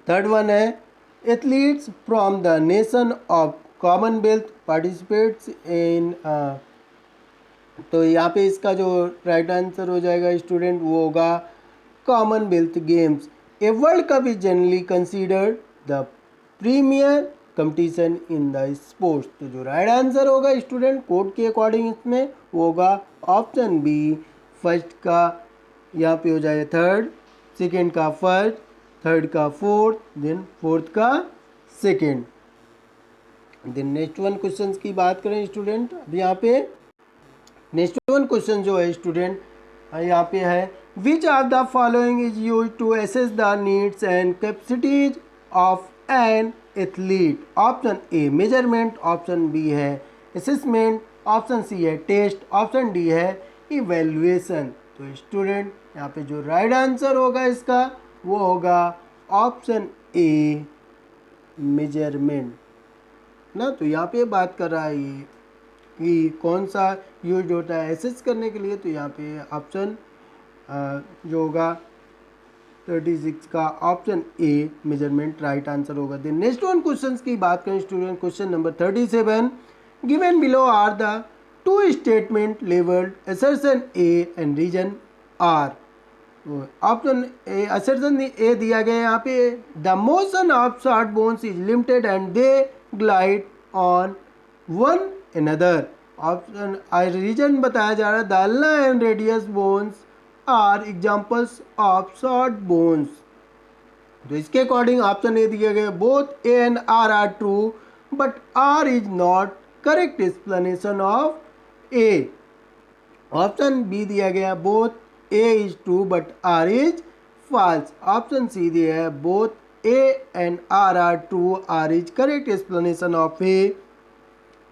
S1: Third one है, athletes from the nation of Commonwealth participates in, तो यहाँ पे इसका जो राइट आंसर हो जाएगा स्टूडेंट, वो होगा Commonwealth games. A world cup is generally considered the premier competition in the sports. तो जो राइट आंसर होगा स्टूडेंट कोड के अकॉर्डिंग इसमें वो होगा ऑप्शन बी, फर्स्ट का यहाँ पे हो जाएगा थर्ड, सेकेंड का फर्स्ट, थर्ड का फोर्थ, देन फोर्थ का second. Then next one question की बात करें स्टूडेंट, अब यहाँ पे नेक्स्ट वन क्वेश्चन जो है स्टूडेंट यहाँ पे है, which of the following is use to assess the needs and capacities of an athlete. Option A measurement, option B है असेसमेंट, ऑप्शन सी है टेस्ट, ऑप्शन डी है इवेल्युएशन। तो student यहाँ पे जो राइट आंसर होगा इसका वो होगा ऑप्शन ए मेजरमेंट ना। तो यहाँ पे बात कर रहा है ये कि कौन सा यूज होता है एसेस करने के लिए। तो यहाँ पे ऑप्शन जो होगा 36 का option A measurement right answer होगा। देन नेक्स्ट वन क्वेश्चन की बात करें student, question number 37, given below are the two statement labelled assertion A and reason R. Option A, assertion A दिया गया है यहाँ पे, the motion of short bones is limited and they glide on one another। Option reason बताया जा रहा है, the ulna and radius bones are examples of short bones. तो इसके अकॉर्डिंग ऑप्शन ए दिया गया, both A and R true but R is not correct explanation of A. Option B दिया गया, both A is true but R is false. Option C दिया है, both A and R true, R is correct explanation of A.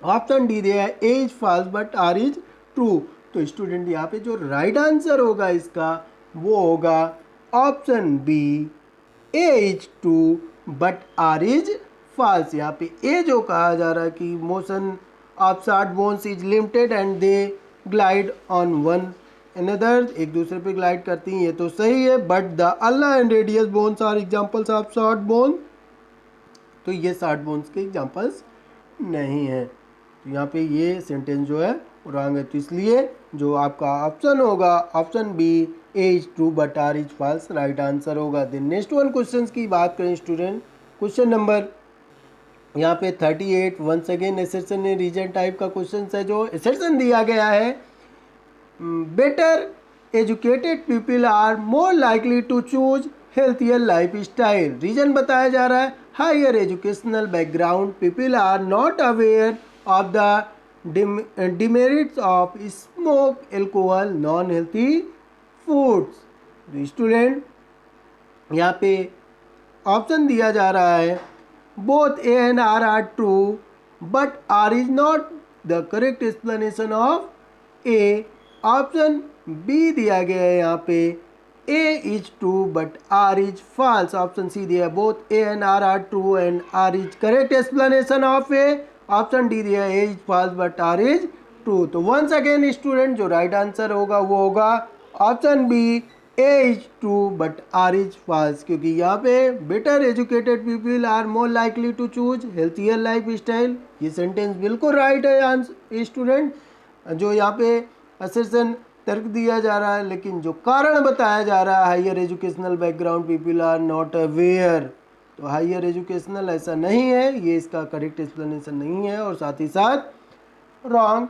S1: Option D दिया है, A is false but R is true. तो student यहाँ पे जो right answer होगा इसका वो होगा option B, A is true but R is false. यहाँ पे ए जो कहा जा रहा है कि motion of short bones is limited and they glide on one another, एक दूसरे पे ग्लाइड करती हैं, ये तो सही है, but the ulna and radius bones are examples of short bone. तो ये शॉर्ट बोन्स के एग्जाम्पल्स नहीं है। तो यहाँ पे ये सेंटेंस जो है रॉन्ग है। तो इसलिए जो आपका ऑप्शन होगा option B, A is true but R is false, right answer होगा। देन नेक्स्ट वन क्वेश्चन की बात करें स्टूडेंट, क्वेश्चन नंबर यहाँ पे 38, once again assertion a reason type का क्वेश्चन है। जो एसर्शन दिया गया है, better educated people are more likely to choose healthier life style. Reason बताया जा रहा है, higher educational background people are not aware of the demerits of smoke, alcohol, non-healthy foods। तो स्टूडेंट यहाँ पे ऑप्शन दिया जा रहा है, both A and R are true but R is not the correct explanation of A। Option B दिया गया है यहाँ पे, A is true but R is false। Option C दिया है, both A and R are true and R is correct explanation of A। Option D दिया है, A is false but R is true. तो once again student जो right answer होगा वो होगा option B, A is true but R is false, क्योंकि यहाँ पे better educated people are more likely to choose healthier life style. ये sentence बिल्कुल राइट है स्टूडेंट। जो यहाँ पे असर्शन तर्क दिया जा रहा है, लेकिन जो कारण बताया जा रहा है higher educational background people are not aware, तो हायर एजुकेशनल ऐसा नहीं है, ये इसका करेक्ट एक्सप्लेनेशन नहीं है और साथ ही साथ रॉन्ग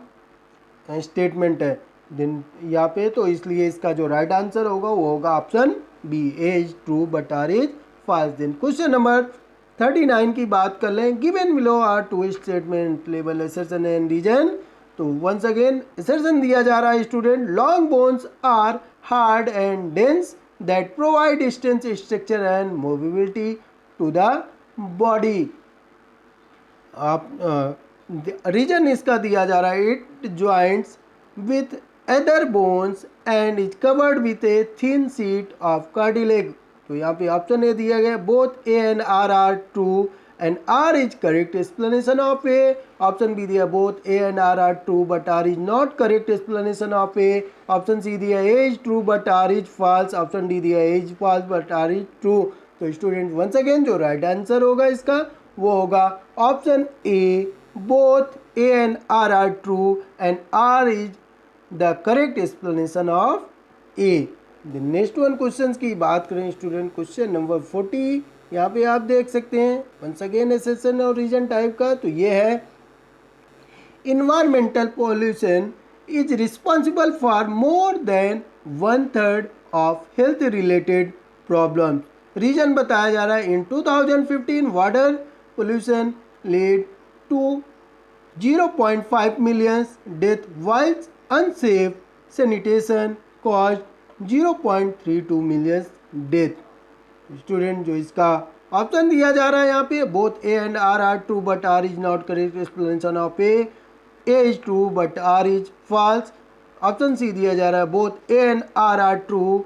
S1: स्टेटमेंट है दिन यहाँ पे। तो इसलिए इसका जो राइट आंसर होगा वो होगा option B, A is true but R is false. Then question number 39 की बात कर लें। Given below are two statement label assertion and reason. तो वंस अगेन असर्शन दिया जा रहा है student, long bones are hard and dense that provide distance structure and mobility to the body. आप रीजन इसका दिया जा रहा है, it joints with other bones and is covered with a thin sheet of cartilage। तो यहाँ पे option A दिया गया, both A and R are true and R is correct explanation of A। Option B दिया, both A and R are true but R is not correct explanation of A। Option C दिया, A is true but R is false। Option D दिया, A is false but R is true। तो student once again जो right answer होगा इसका वो होगा option A, both A and R are true and R is the correct explanation of A। The next one question की बात करें student, question number 40 यहाँ पे आप देख सकते हैं वंस अगेन असर्शन और रीजन टाइप का। तो ये है, environmental pollution is responsible for more than 1/3 of health related problem. Reason बताया जा रहा है, in 2015 water pollution lead to 0.5 million death whilst unsafe sanitation caused 0.32 million death. Student जो इसका ऑप्शन दिया जा रहा है यहाँ पे, both A and R are true but R is not correct explanation of A is true but R is false. Option C दिया जा रहा है, both A and R true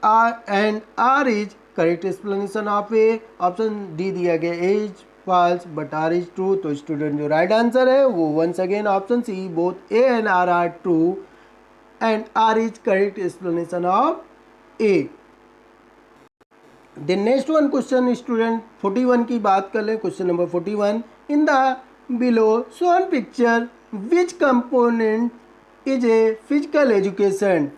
S1: and R is correct explanation of A. Option D दिया गया, A is false but R is true. तो student जो right answer है वो once again option C, both A and R true and R is correct explanation of A. The next one question student 41 की बात कर ले। Question number 41, in the below shown picture which component is a physical education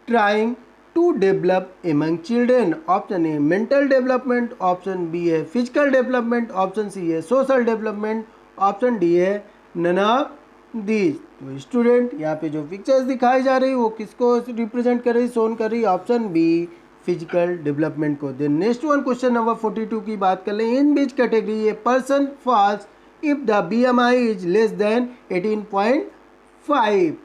S1: trying to develop among children. Option A mental development, option B है physical development, option C है social development, option D है none of these. तो student यहाँ पे जो pictures दिखाई जा रही है वो किसको रिप्रेजेंट कर रही, शोन कर रही, ऑप्शन बी फिजिकल डेवलपमेंट को। Then next one question number 42 की बात कर लें, in which category a person falls if the BMI is less than 18.5।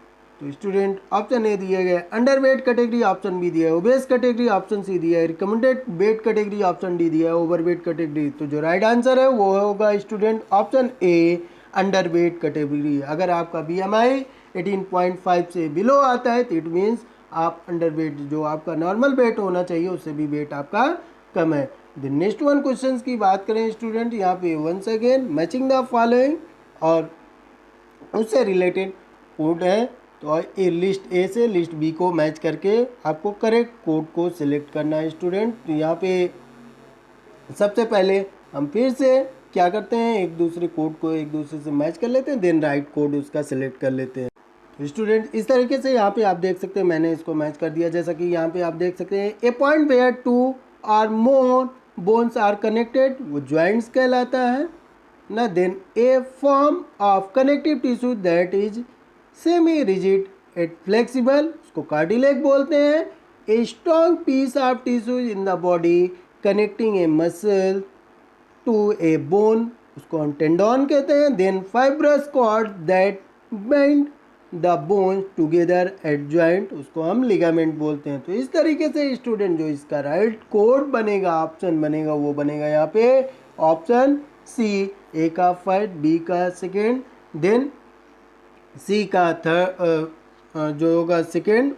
S1: तो स्टूडेंट ऑप्शन ए दिया गया underweight category, option B दिया है ओबेस कैटेगरी, ऑप्शन सी दिया है recommended weight category, option D दिया है ओवर वेट कैटेगरी। तो जो राइट आंसर है वो होगा स्टूडेंट ऑप्शन ए, अंडर वेट कैटेगरी। अगर आपका BMI 18.5 से बिलो आता है तो इट मीन्स आप अंडर वेट, जो आपका नॉर्मल वेट होना चाहिए उससे भी वेट आपका कम है। द नेक्स्ट वन क्वेश्चन की बात करें स्टूडेंट, यहाँ पे once again matching the following और उससे रिलेटेड कोड है। तो ये लिस्ट ए से लिस्ट बी को मैच करके आपको करेक्ट कोड को सिलेक्ट करना है स्टूडेंट। तो यहाँ पे सबसे पहले हम फिर से क्या करते हैं, एक दूसरे कोड को एक दूसरे से मैच कर लेते हैं, देन राइट कोड उसका सिलेक्ट कर लेते हैं। तो स्टूडेंट इस तरीके से यहाँ पे आप देख सकते हैं मैंने इसको मैच कर दिया। जैसा कि यहाँ पे आप देख सकते हैं, a point where two or more bones are connected, वो ज्वाइंट्स कहलाता है ना। Then a form of connective tissue that is semi rigid at flexible, उसको कार्टिलेज बोलते हैं। A strong piece of tissue in the body connecting a muscle to a bone, उसको हम tendon कहते हैं। Then fibrous cord that bind the bones together at joint, उसको हम ligament बोलते हैं। तो इस तरीके से स्टूडेंट जो इसका राइट कोड बनेगा, ऑप्शन बनेगा, वो बनेगा यहाँ पे ऑप्शन सी, ए का फर्स्ट, बी का सेकेंड, देन सी का थर्ड, जो होगा सेकेंड,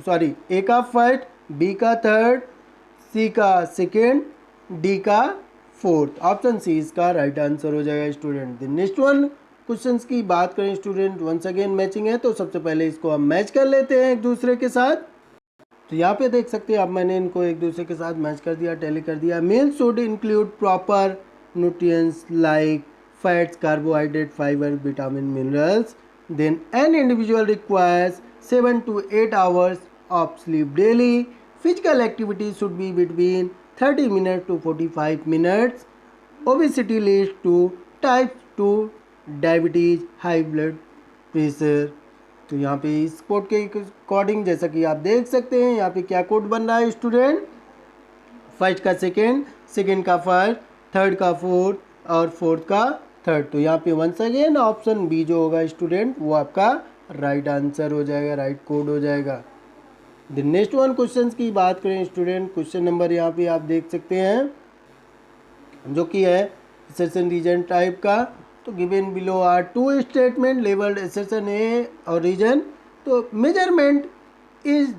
S1: सॉरी ए का फर्स्ट, बी का थर्ड, सी का सेकेंड, डी का फोर्थ। ऑप्शन सी इसका राइट आंसर हो जाएगा स्टूडेंट। नेक्स्ट वन क्वेश्चंस की बात करें स्टूडेंट, वंस अगेन मैचिंग है, तो सबसे पहले इसको हम मैच कर लेते हैं एक दूसरे के साथ। तो यहाँ पे देख सकते हैं आप, मैंने इनको एक दूसरे के साथ मैच कर दिया, टैली कर दिया। Meal should include proper nutrients like fats, carbohydrate, fibre, vitamin, minerals. Then an individual requires 7 to 8 hours of sleep daily. Physical activity should be between 30 minutes to 45 minutes. Obesity leads to type 2 diabetes, high blood pressure. तो यहाँ पे इस code के according जैसा कि आप देख सकते हैं यहाँ पे क्या कोड बन रहा है स्टूडेंट, फर्स्ट का सेकेंड, सेकेंड का फर्स्ट, थर्ड का फोर्थ और फोर्थ का थर्ड। तो यहाँ पे वंस अगेन ऑप्शन बी जो होगा स्टूडेंट वो आपका राइट आंसर हो जाएगा, राइट कोड हो जाएगा। द नेक्स्ट वन क्वेश्चन की बात करें स्टूडेंट, क्वेश्चन नंबर यहाँ पे आप देख सकते हैं जो कि है assertion रीजन टाइप का। तो given below are two statement labelled assertion A और रीजन। तो measurement is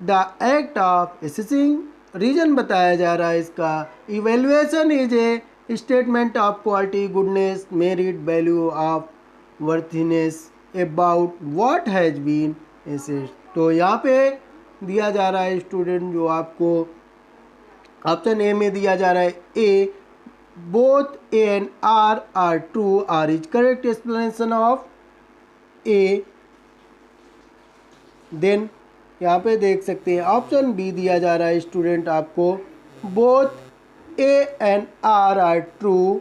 S1: the act of assessing, reason बताया जा रहा है इसका। Evaluation is a statement of quality, goodness, merit, value of worthiness about what has been assessed. तो यहाँ पे दिया जा रहा है स्टूडेंट जो आपको ऑप्शन ए में दिया जा रहा है ए, both A and R are true, R is correct explanation of A। Then यहाँ पे देख सकते हैं ऑप्शन बी दिया जा रहा है स्टूडेंट आपको, both A and R are true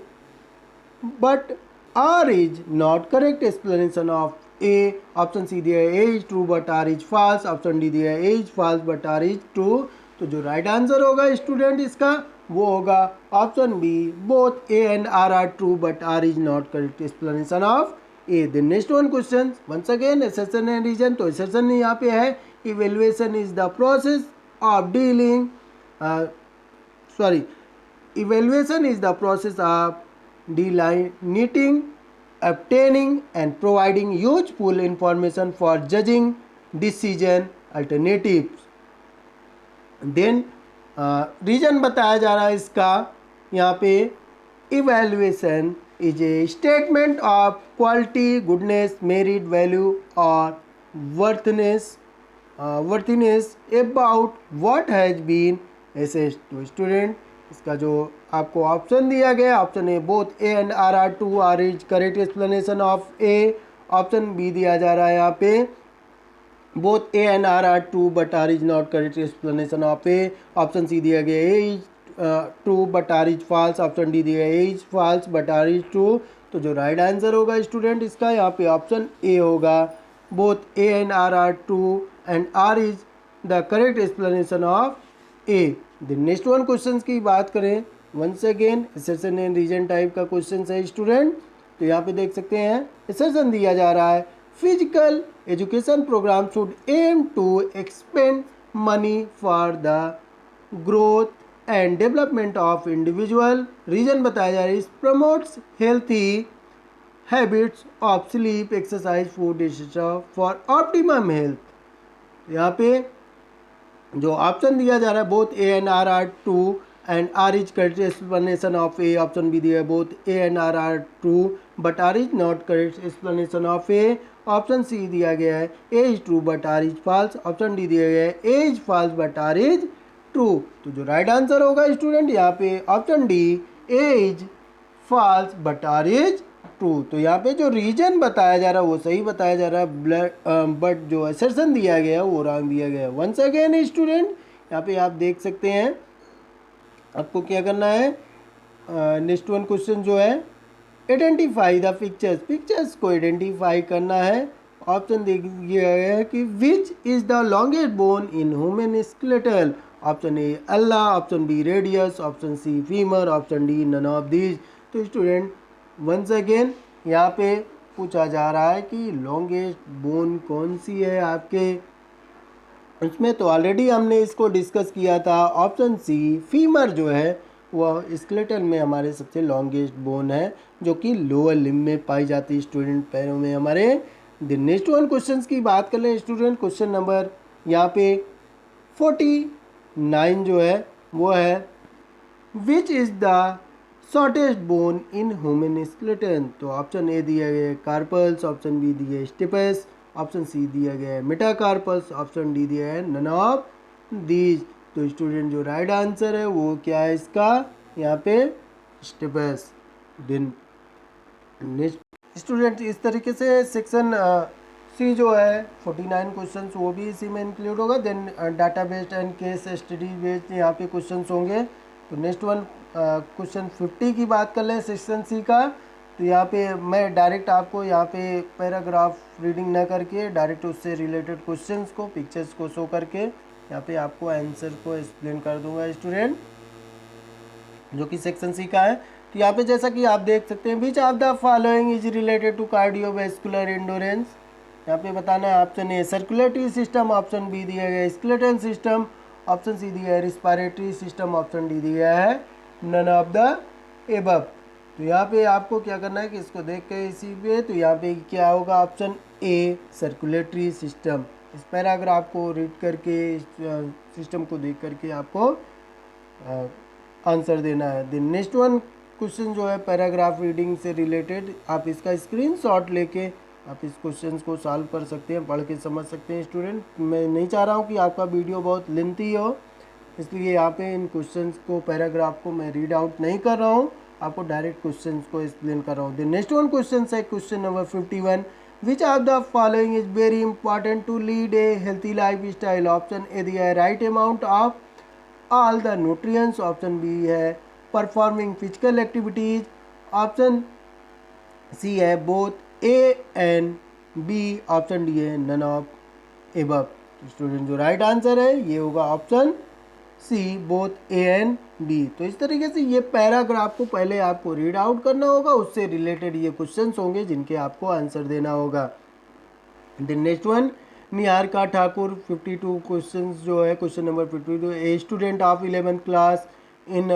S1: but R is not correct explanation of A। Option C दिया है A is true but R is false, option D दिया है A is false but R is true। तो जो right answer होगा student इसका वो होगा option B, both A and R are true but R is not correct explanation of A. The next one question once again assertion and reason. तो assertion यहाँ पे है evaluation is the process of dealing, evaluation is the process of delineating, obtaining and providing useful information for judging decision alternatives। देन reason बताया जा रहा है इसका यहाँ पे, evaluation is a statement of quality, goodness, merit, value और worthiness about what has been assessed. तो स्टूडेंट इसका जो आपको ऑप्शन दिया गया, option A both A and R are true, R is correct explanation of A. Option B दिया जा रहा है यहाँ पे both A and R are true but R is not correct explanation of A। Option C दिया गया A is true but R is false, option D दिया A is false but R is true। तो जो right answer होगा student इसका यहाँ पे option ए होगा, both A and R are true and R is the correct explanation of A। The next one question की बात करें once again assertion and reason type का क्वेश्चन है स्टूडेंट। तो यहाँ पे देख सकते हैं assertion दिया जा रहा है, physical education program should aim to expend money for the growth and development of individual. Reason बताया जा रहा है, इस promotes healthy habits of sleep, exercise, food etcetera for optimum health. यहाँ पे जो ऑप्शन दिया जा रहा है both A and R are true and R is correct explanation of A. Option B दिया है both A and R are true but R is not correct explanation of A. Option C दिया गया है A is true but R is false, option D दिया गया है A is false but R is true. तो जो right answer होगा student यहाँ पे option D, A is false but R is true. तो यहाँ पे जो रीजन बताया जा रहा है वो सही बताया जा रहा है, बट जो assertion दिया गया है वो रॉन्ग दिया गया है। वंस अगेन स्टूडेंट यहाँ पे आप देख सकते हैं आपको क्या करना है, नेक्स्ट वन क्वेश्चन जो है आइडेंटिफाई द पिक्चर्स, पिक्चर्स को आइडेंटिफाई करना है। ऑप्शन दिया गया है कि which is the longest bone in human skeletal. Option A ulna, option B radius, option C femur, option D none of these. तो स्टूडेंट वंस अगेन यहाँ पे पूछा जा रहा है कि लॉन्गेस्ट बोन कौन सी है आपके, इसमें तो ऑलरेडी हमने इसको डिस्कस किया था। ऑप्शन सी फीमर जो है वह स्केलेटन में हमारे सबसे लॉन्गेस्ट बोन है जो कि लोअर लिम्ब में पाई जाती है स्टूडेंट, पैरों में हमारे। द नेक्स्ट वन क्वेश्चन की बात कर लें स्टूडेंट, क्वेश्चन नंबर यहाँ पे 49 जो है वो है which is the shortest bone in human skeleton. तो ऑप्शन ए दिया गया है कार्पल्स, ऑप्शन बी दिया है स्टिपस, ऑप्शन सी दिया गया है मेटाकार्पस, ऑप्शन डी दिया है नन ऑफ दीज। तो स्टूडेंट जो राइट आंसर है वो क्या है इसका, यहाँ पे स्टेपस। देन नेक्स्ट स्टूडेंट, इस तरीके से सेक्शन सी जो है 49 क्वेश्चंस वो भी इसी में इंक्लूड होगा। Then data based and case study based यहाँ पे क्वेश्चंस होंगे। तो नेक्स्ट वन क्वेश्चन 50 की बात कर लें सेक्शन सी का। तो यहाँ पे मैं डायरेक्ट आपको यहाँ पे पैराग्राफ रीडिंग ना करके डायरेक्ट उससे रिलेटेड क्वेश्चंस को पिक्चर्स को शो करके यहाँ पे आपको आंसर को एक्सप्लेन कर दूंगा स्टूडेंट, जो कि सेक्शन सी का है। तो यहाँ पे जैसा कि आप देख सकते हैं, which of the following is related to cardiovascular endurance. यहाँ पे बताना है option A circulatory system, option B दिया गया है स्केलेटन सिस्टम, ऑप्शन सी दिया है रिस्पायरेटरी सिस्टम, ऑप्शन डी दिया है नन ऑफ द एबव। तो यहाँ पे आपको क्या करना है कि इसको देख के इसी पे, तो यहाँ पे क्या होगा ऑप्शन ए सर्कुलेटरी सिस्टम। इस पैराग्राफ को रीड करके इस सिस्टम को देख करके आपको आंसर देना है। देन नेक्स्ट वन क्वेश्चन जो है पैराग्राफ रीडिंग से रिलेटेड, आप इसका स्क्रीनशॉट लेके आप इस क्वेश्चन को सॉल्व कर सकते हैं, पढ़ के समझ सकते हैं स्टूडेंट। मैं नहीं चाह रहा हूँ कि आपका वीडियो बहुत लेंथी हो, इसलिए यहाँ पे इन क्वेश्चंस को पैराग्राफ को मैं रीड आउट नहीं कर रहा हूँ, आपको डायरेक्ट क्वेश्चंस को एक्सप्लेन कर रहा हूँ। नेक्स्ट वन क्वेश्चन है question number 51, which of the following is very important to lead a healthy life style. Option A दिया है right amount of all the nutrients, option B है performing physical activities, option C है both A and B, option D है none of above. Student जो right answer है ये होगा option C both A and B. तो इस तरीके से ये पैराग्राफ को पहले आपको रीड आउट करना होगा, उससे रिलेटेड ये क्वेश्चंस होंगे जिनके आपको आंसर देना होगा। Then next one Niharika Thakur 52 questions जो है question number 52, A student of 11th class in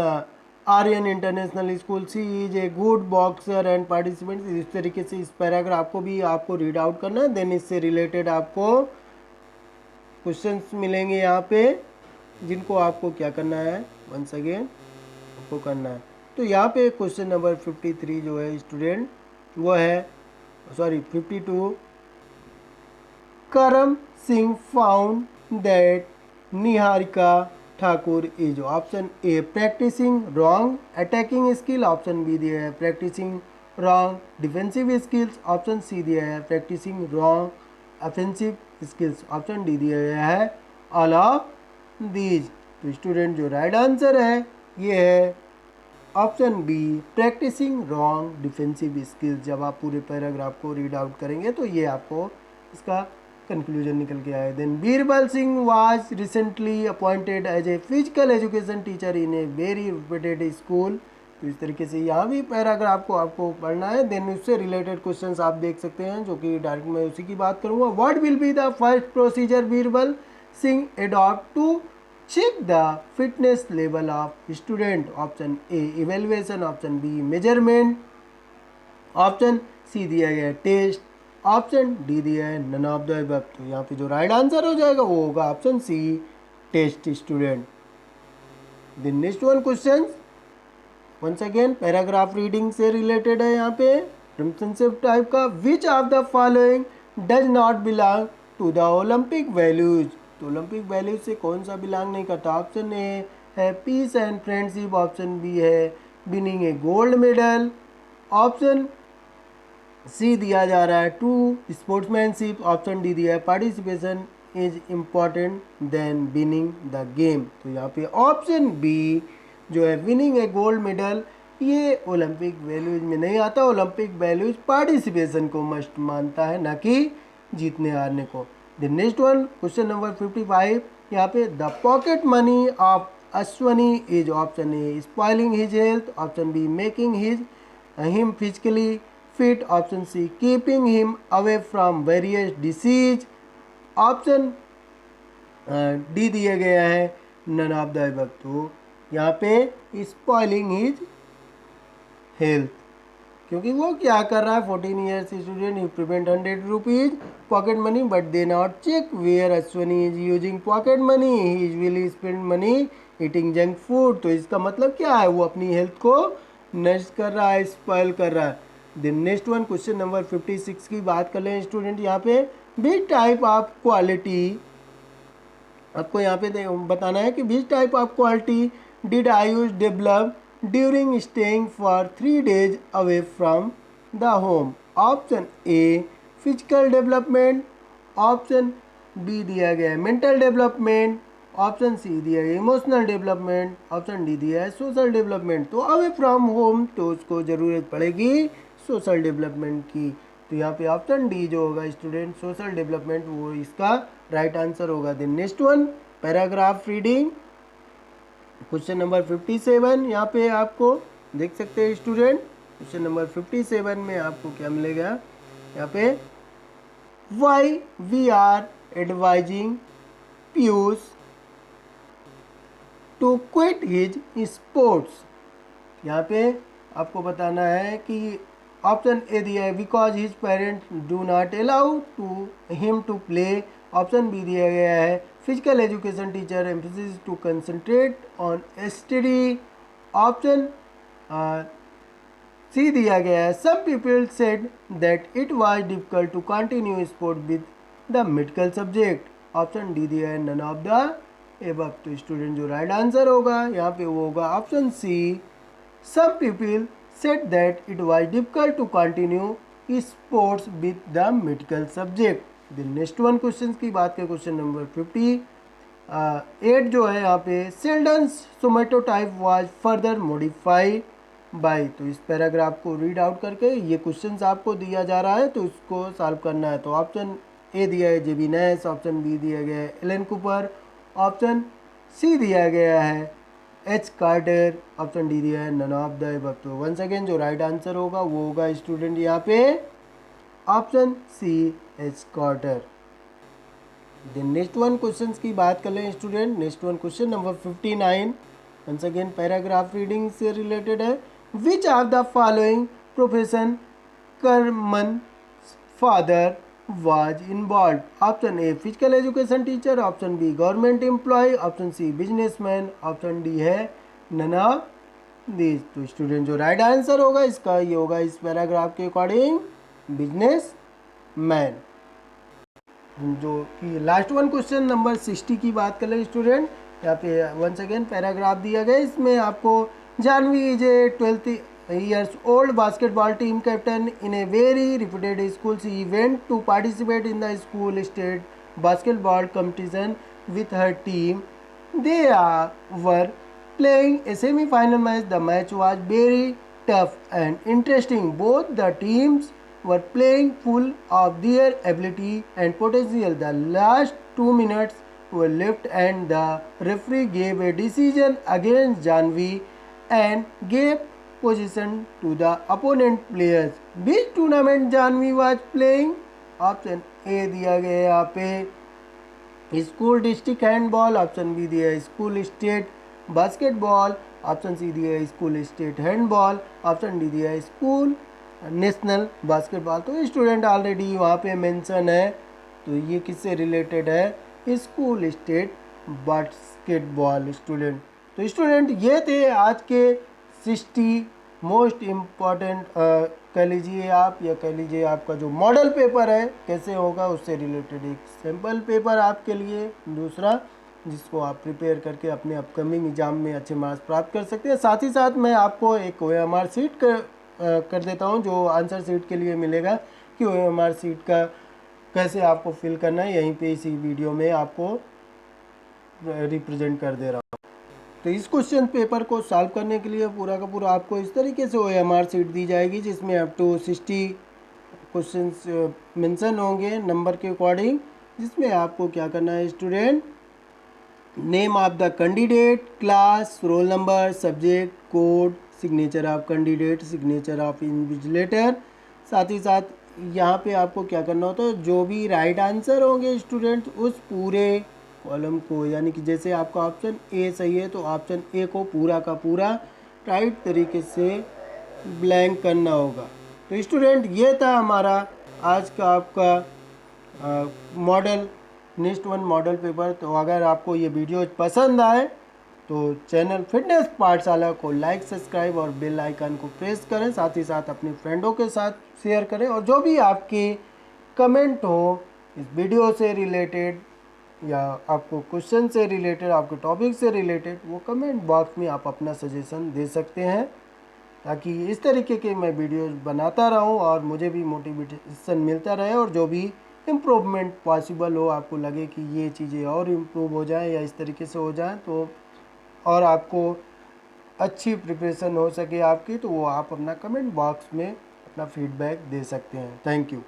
S1: Aryan international school, she is a good boxer and participant. इस तरीके से इस पैराग्राफ को भी आपको रीड आउट करना है। देन इससे रिलेटेड आपको क्वेश्चंस मिलेंगे यहाँ पे, जिनको आपको क्या करना है वंस अगेन आपको करना है। तो यहाँ पे क्वेश्चन नंबर 53 जो है स्टूडेंट वो है 52, Karam Singh found that Niharika Thakur is, option A practicing wrong attacking skill, option B दिया है practicing wrong defensive skills, option C दिया है practicing wrong offensive skills, option D दिया गया है ऑल ऑफ दीज। तो स्टूडेंट जो राइट आंसर है ये है option B practicing wrong defensive skills. जब आप पूरे पैराग्राफ को रीड आउट करेंगे तो ये आपको इसका कंक्लूजन निकल के आए। Then Birbal Singh was recently appointed as a physical education teacher in a very reputed school. तो इस तरीके से यहाँ भी पैराग्राफ को आपको पढ़ना है। देन उससे रिलेटेड क्वेश्चंस आप देख सकते हैं, जो कि डायरेक्ट मैं उसी की बात करूँगा। What will be the first procedure Birbal Singh adopt to check the fitness level of student, option A evaluation, option B measurement, option C दिया गया टेस्ट, ऑप्शन डी दिया है नन ऑफ द अबव। तो यहाँ पे जो राइट आंसर हो जाएगा वो होगा option C test student. The next one question once again paragraph reading से रिलेटेड है यहाँ पे रिलेशनशिप टाइप का। Which of the following does not belong to the Olympic values. तो ओलंपिक वैल्यूज से कौन सा बिलोंग नहीं करता। ऑप्शन ए है peace and friendship, option B है winning a gold medal, option C दिया जा रहा है टू स्पोर्ट्समैनशिप, ऑप्शन डी दिया है participation is important then winning the game. तो यहाँ पे ऑप्शन बी जो है विनिंग ए गोल्ड मेडल ये ओलंपिक वैल्यूज में नहीं आता। ओलंपिक वैल्यूज पार्टिसिपेशन को मस्ट मानता है, ना कि जीतने हारने को। The next one question number 55 यहाँ पे the pocket money of Ashwani is, option A spoiling his health, option B making him physically fit, option C keeping him away from various disease, option D दिया गया है none of the above. तो यहाँ पे spoiling his health, क्योंकि वो क्या कर रहा है 14 years student he prevent 100 rupees pocket money but they not check where Ashwani is using pocket money, he is will spend money eating junk food. तो इसका मतलब क्या है, वो अपनी हेल्थ को नष्ट कर रहा है, स्पॉइल कर रहा है। Then next one question number 56 की बात कर लें स्टूडेंट यहाँ पे। बिग टाइप ऑफ क्वालिटी आपको यहाँ पे बताना है कि which type of quality did Ayush develop during staying for 3 days away from the home. Option A physical development, option B दिया गया है मेंटल डेवलपमेंट, ऑप्शन सी दिया गया इमोशनल डेवलपमेंट, ऑप्शन डी दिया है सोशल डेवलपमेंट। तो अवे फ्रॉम होम तो उसको ज़रूरत पड़ेगी सोशल डेवलपमेंट की। तो यहाँ पे ऑप्शन डी जो होगा स्टूडेंट सोशल डेवलपमेंट वो इसका राइट आंसर होगा। Then next one paragraph reading question number 57। यहाँ पे आपको देख सकते हैं स्टूडेंट क्वेश्चन नंबर 57 में आपको क्या मिलेगा यहाँ पे why we are advising Piyush to quit his sports. यहाँ पे आपको बताना है कि ऑप्शन ए दिया है because his parents do not allow to him to play, option B दिया गया है physical education teacher emphasis to concentrate on study, option C दिया गया है some people said that it was difficult to continue sport with the medical subject, option D दिया है none of the above. तो student जो right answer होगा यहाँ पे वो होगा option C some people said that it was difficult to continue sports with the medical subject। The next one questions की बात करें क्वेश्चन नंबर 58 जो है यहाँ पे Sheldon's somatotype was further modified by। तो इस पैराग्राफ को रीड आउट करके ये क्वेश्चंस आपको दिया जा रहा है तो उसको सॉल्व करना है। तो ऑप्शन ए दिया है जेबी नैश, ऑप्शन बी दिया गया है एलन कूपर, ऑप्शन सी दिया गया है एच कार्टर, ऑप्शन डी दिया है नन ऑफ द अबव। तो वंस अगेन जो राइट आंसर होगा वो होगा स्टूडेंट यहाँ पे option C H Carter. Then next one questions की बात कर लें student. Next one question number 59 once again paragraph reading से रिलेटेड है। Which of the following profession Karman father was involved, option A physical education teacher, option B government employ, option C businessman, option D है none of this. तो student जो right answer होगा इसका ये होगा इस पैराग्राफ के अकॉर्डिंग बिजनेस मैन। जो कि लास्ट वन क्वेश्चन नंबर 60 की बात कर ले स्टूडेंट। यहाँ पे वंस अगेन पैराग्राफ दिया गया इसमें आपको Janvi is a 12 years old basketball team captain in a very reputed school. She went to participate in the school state basketball competition with her team. They were playing a semi-final match. The match was very tough and interesting. Both the teams were playing full of their ability and potential. The last 2 minutes were left and the referee gave a decision against Janvi and gave position to the opponent players. Which tournament Janvi was playing? Option A दिया गया है यहाँ पे school district handball, option B दिया है school state basketball, option C दिया है school state handball, option D दिया है स्कूल नेशनल बास्केटबॉल। तो स्टूडेंट ऑलरेडी वहाँ पे मेंशन है तो ये किससे रिलेटेड है स्कूल स्टेट बास्केटबॉल स्टूडेंट। तो स्टूडेंट ये थे आज के 60 मोस्ट इम्पॉर्टेंट कह लीजिए आप या कह लीजिए आपका जो मॉडल पेपर है कैसे होगा उससे रिलेटेड एक सैम्पल पेपर आपके लिए दूसरा जिसको आप प्रिपेयर करके अपने अपकमिंग एग्जाम में अच्छे मार्क्स प्राप्त कर सकते हैं। साथ ही साथ मैं आपको एक OMR सीट कर देता हूं जो आंसर सीट के लिए मिलेगा कि OMR सीट का कैसे आपको फिल करना है यहीं पे इसी वीडियो में आपको रिप्रेजेंट कर दे रहा हूँ। तो इस क्वेश्चन पेपर को सॉल्व करने के लिए पूरा का पूरा आपको इस तरीके से OMR सीट दी जाएगी जिसमें अप टू 60 क्वेश्चंस मेंशन होंगे नंबर के अकॉर्डिंग, जिसमें आपको क्या करना है student name of the candidate, class, roll number, subject, code, signature of candidate, signature of invigilator. साथ ही साथ यहाँ पे आपको क्या करना होता है जो भी राइट आंसर होंगे स्टूडेंट उस पूरे कॉलम को यानी कि जैसे आपका ऑप्शन ए सही है तो ऑप्शन ए को पूरा का पूरा राइट तरीके से ब्लैंक करना होगा। तो स्टूडेंट ये था हमारा आज का आपका model next one model paper. तो अगर आपको ये वीडियो पसंद आए तो चैनल फिटनेस पाठशाला को लाइक, सब्सक्राइब और बेल आइकन को प्रेस करें। साथ ही साथ अपने फ्रेंडों के साथ शेयर करें और जो भी आपके कमेंट हो इस वीडियो से रिलेटेड या आपको क्वेश्चन से रिलेटेड, आपके टॉपिक से रिलेटेड, वो कमेंट बॉक्स में आप अपना सजेशन दे सकते हैं, ताकि इस तरीके के मैं वीडियोस बनाता रहूं और मुझे भी मोटिवेशन मिलता रहे, और जो भी इम्प्रूवमेंट पॉसिबल हो, आपको लगे कि ये चीज़ें और इम्प्रूव हो जाए या इस तरीके से हो जाए, तो और आपको अच्छी प्रिपरेशन हो सके आपकी, तो वो आप अपना कमेंट बॉक्स में अपना फीडबैक दे सकते हैं। Thank you.